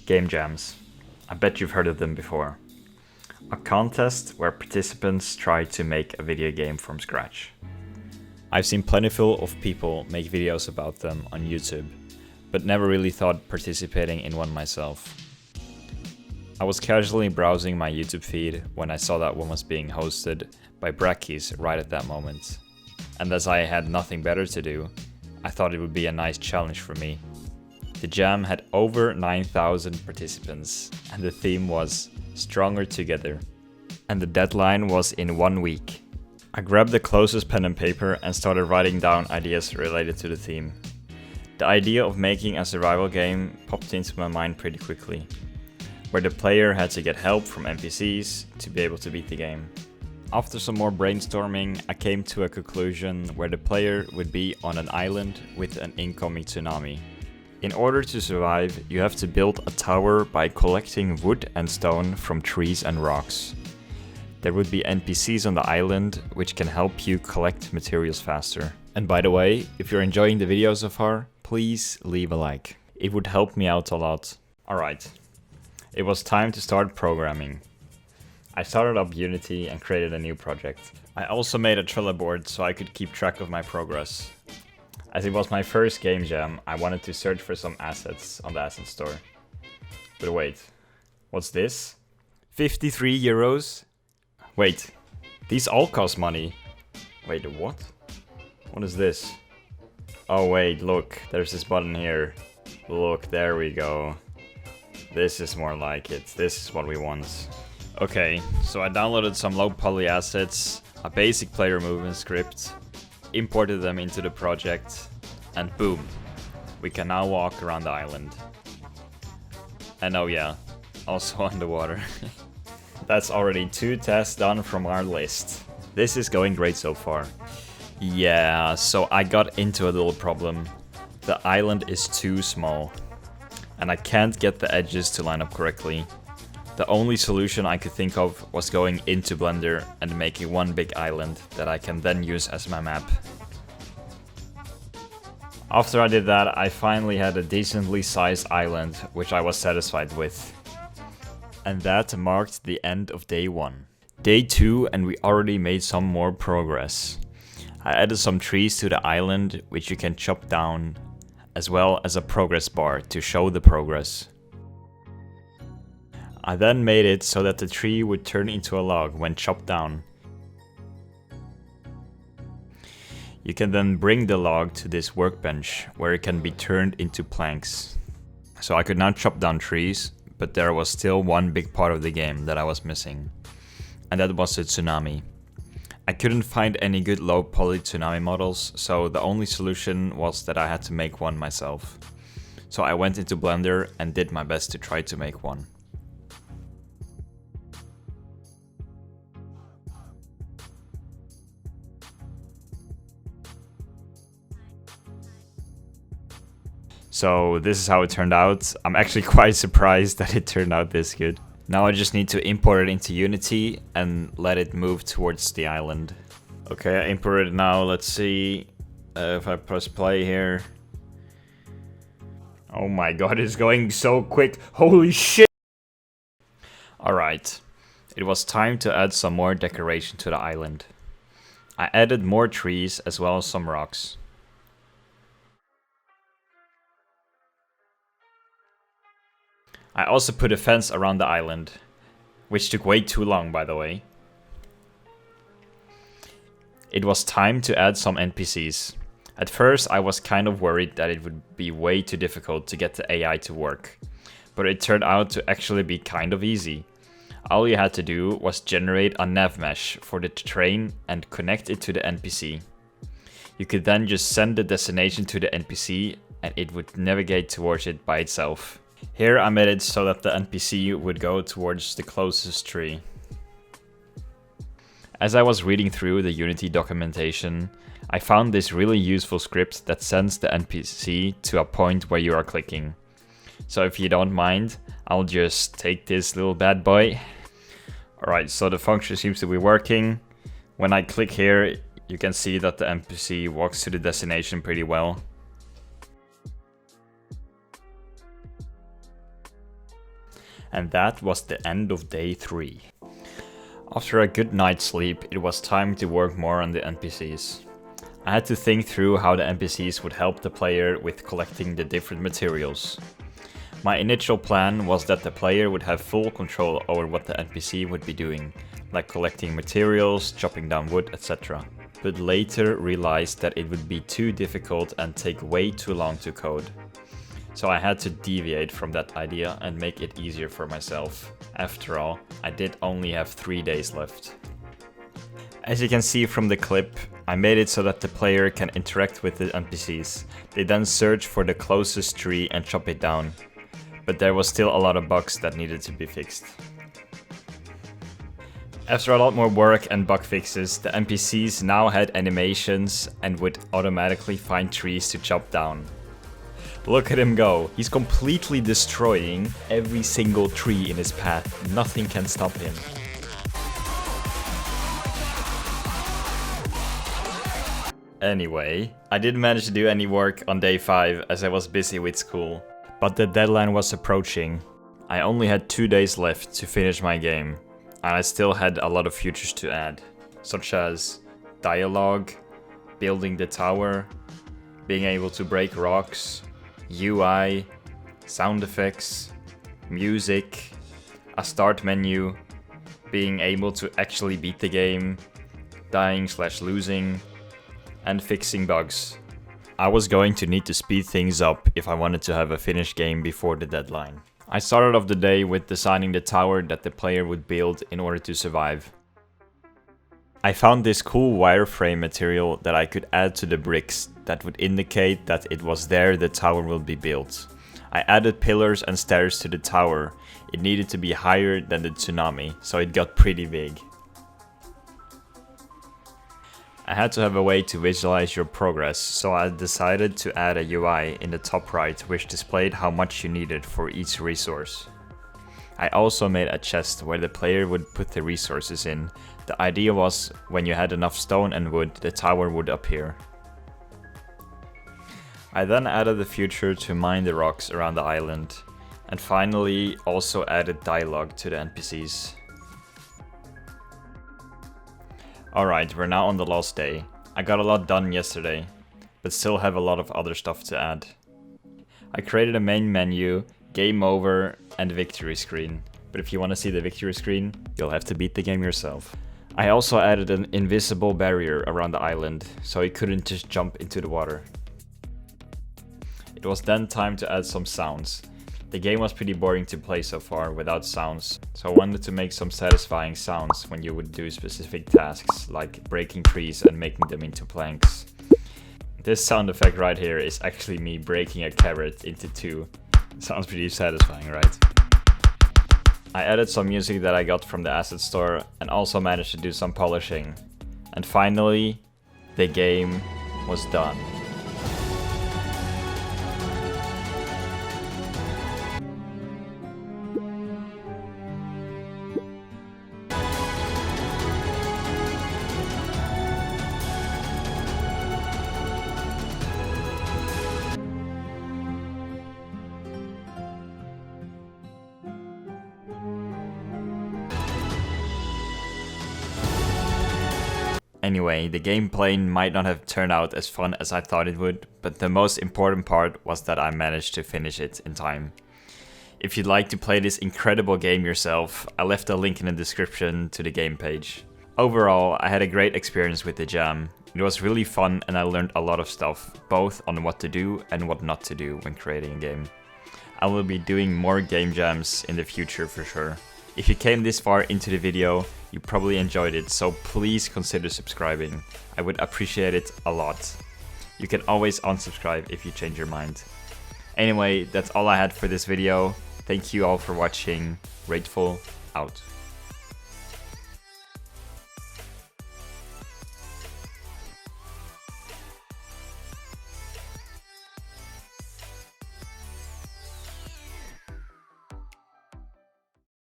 Game jams. I bet you've heard of them before. A contest where participants try to make a video game from scratch. I've seen plentiful of people make videos about them on YouTube, but never really thought participating in one myself. I was casually browsing my YouTube feed when I saw that one was being hosted by Brackeys right at that moment. And as I had nothing better to do, I thought it would be a nice challenge for me. The jam had over 9,000 participants, and the theme was Stronger Together. And the deadline was in 1 week. I grabbed the closest pen and paper and started writing down ideas related to the theme. The idea of making a survival game popped into my mind pretty quickly, where the player had to get help from NPCs to be able to beat the game. After some more brainstorming, I came to a conclusion where the player would be on an island with an incoming tsunami. In order to survive, you have to build a tower by collecting wood and stone from trees and rocks. There would be NPCs on the island, which can help you collect materials faster. And by the way, if you're enjoying the video so far, please leave a like. It would help me out a lot. Alright, it was time to start programming. I started up Unity and created a new project. I also made a Trello board so I could keep track of my progress. As it was my first game jam, I wanted to search for some assets on the asset store. But wait, what's this? 53 euros? Wait, these all cost money. Wait, what? What is this? Oh wait, look, there's this button here. Look, there we go. This is more like it. This is what we want. Okay, so I downloaded some low poly assets, a basic player movement script, imported them into the project, and boom, we can now walk around the island. And oh yeah, also underwater. That's already 2 tests done from our list. This is going great so far. Yeah, so I got into a little problem. The island is too small, and I can't get the edges to line up correctly. The only solution I could think of was going into Blender and making one big island that I can then use as my map. After I did that, I finally had a decently sized island, which I was satisfied with. And that marked the end of day 1. Day 2, and we already made some more progress. I added some trees to the island, which you can chop down, as well as a progress bar to show the progress. I then made it so that the tree would turn into a log when chopped down. You can then bring the log to this workbench, where it can be turned into planks. So I could now chop down trees, but there was still one big part of the game that I was missing, and that was the tsunami. I couldn't find any good low poly tsunami models, so the only solution was that I had to make one myself. So I went into Blender and did my best to try to make one. So this is how it turned out. I'm actually quite surprised that it turned out this good. Now I just need to import it into Unity and let it move towards the island. Okay, I imported it now. Let's see if I press play here. Oh my god, it's going so quick. Holy shit! Alright, it was time to add some more decoration to the island. I added more trees as well as some rocks. I also put a fence around the island, which took way too long, by the way. It was time to add some NPCs. At first I was kind of worried that it would be way too difficult to get the AI to work, but it turned out to actually be kind of easy. All you had to do was generate a nav mesh for the train and connect it to the NPC. You could then just send the destination to the NPC and it would navigate towards it by itself. Here I made it so that the NPC would go towards the closest tree. As I was reading through the Unity documentation, I found this really useful script that sends the NPC to a point where you are clicking. So if you don't mind, I'll just take this little bad boy. Alright, so the function seems to be working. When I click here, you can see that the NPC walks to the destination pretty well. And that was the end of day 3. After a good night's sleep, it was time to work more on the NPCs. I had to think through how the NPCs would help the player with collecting the different materials. My initial plan was that the player would have full control over what the NPC would be doing, like collecting materials, chopping down wood, etc. But later realized that it would be too difficult and take way too long to code. So I had to deviate from that idea and make it easier for myself. After all, I did only have 3 days left. As you can see from the clip, I made it so that the player can interact with the NPCs. They then search for the closest tree and chop it down. But there was still a lot of bugs that needed to be fixed. After a lot more work and bug fixes, the NPCs now had animations and would automatically find trees to chop down. Look at him go, he's completely destroying every single tree in his path, nothing can stop him. Anyway, I didn't manage to do any work on day 5 as I was busy with school, but the deadline was approaching. I only had 2 days left to finish my game, and I still had a lot of features to add, such as dialogue, building the tower, being able to break rocks, UI, sound effects, music, a start menu, being able to actually beat the game, dying/losing, and fixing bugs. I was going to need to speed things up if I wanted to have a finished game before the deadline. I started off the day with designing the tower that the player would build in order to survive. I found this cool wireframe material that I could add to the bricks that would indicate that it was there the tower will be built. I added pillars and stairs to the tower. It needed to be higher than the tsunami, so it got pretty big. I had to have a way to visualize your progress, so I decided to add a UI in the top right which displayed how much you needed for each resource. I also made a chest where the player would put the resources in. The idea was when you had enough stone and wood, the tower would appear. I then added a feature to mine the rocks around the island, and finally also added dialogue to the NPCs. Alright, we're now on the last day. I got a lot done yesterday, but still have a lot of other stuff to add. I created a main menu, game over, and victory screen. But if you want to see the victory screen, you'll have to beat the game yourself. I also added an invisible barrier around the island, so you couldn't just jump into the water. It was then time to add some sounds. The game was pretty boring to play so far without sounds, so I wanted to make some satisfying sounds when you would do specific tasks, like breaking trees and making them into planks. This sound effect right here is actually me breaking a carrot into 2. Sounds pretty satisfying, right? I added some music that I got from the asset store and also managed to do some polishing. And finally, the game was done. Anyway, the gameplay might not have turned out as fun as I thought it would, but the most important part was that I managed to finish it in time. If you'd like to play this incredible game yourself, I left a link in the description to the game page. Overall, I had a great experience with the jam. It was really fun and I learned a lot of stuff, both on what to do and what not to do when creating a game. I will be doing more game jams in the future for sure. If you came this far into the video, you probably enjoyed it, so please consider subscribing. I would appreciate it a lot. You can always unsubscribe if you change your mind. Anyway, that's all I had for this video. Thank you all for watching. Grateful, out.